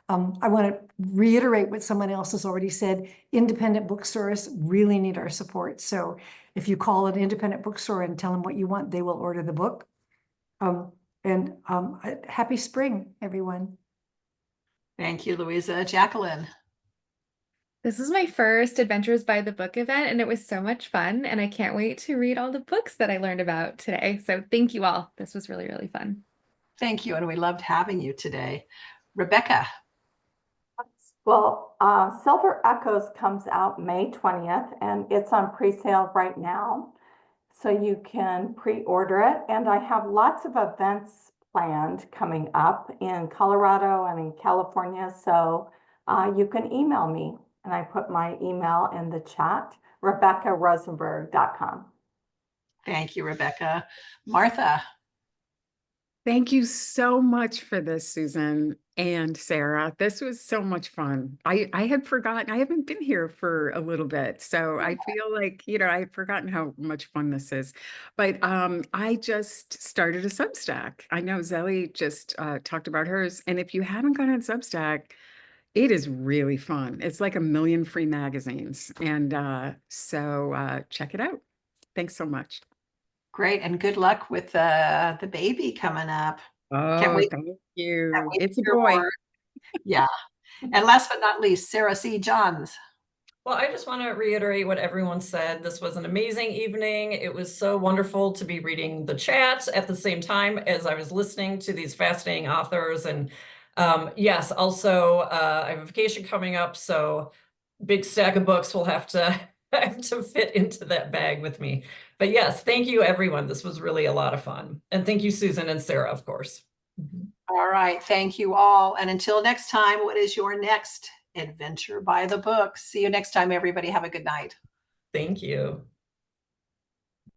I want to reiterate what someone else has already said. Independent bookstores really need our support. So if you call an independent bookstore and tell them what you want, they will order the book. Happy spring, everyone. Thank you, Louisa. Jaclyn. This was my first Adventures by the Book event, and it was so much fun. And I can't wait to read all the books that I learned about today. So thank you all. This was really, really fun. Thank you. And we loved having you today. Rebecca. Well, Silver Echoes comes out May 20th, and it's on pre-sale right now. So you can pre-order it. And I have lots of events planned coming up in Colorado and in California. So you can email me. And I put my email in the chat, RebeccaRosenberg.com. Thank you, Rebecca. Martha. Thank you so much for this, Susan and Sarah. This was so much fun. I had forgotten, I haven't been here for a little bit. So I feel like, I had forgotten how much fun this is. But I just started a Substack. I know Zelly just talked about hers. And if you haven't gone on Substack, it is really fun. It's like 1 million free magazines. And so check it out. Thanks so much. Great. And good luck with the baby coming up. Can't Oh, wait. thank you. Can't wait to It's a hear boy. more. Yeah. And last but not least, Sarah C. Johns. Well, I just want to reiterate what everyone said. This was an amazing evening. It was so wonderful to be reading the chat at the same time as I was listening to these fascinating authors. And yes, also I have a vacation coming up, so big stack of books will have to fit into that bag with me. But yes, thank you, everyone. This was really a lot of fun. And thank you, Susan and Sarah, of course. All right. Thank you all. And until next time, what is your next adventure by the book? See you next time, everybody. Have a good night. Thank you.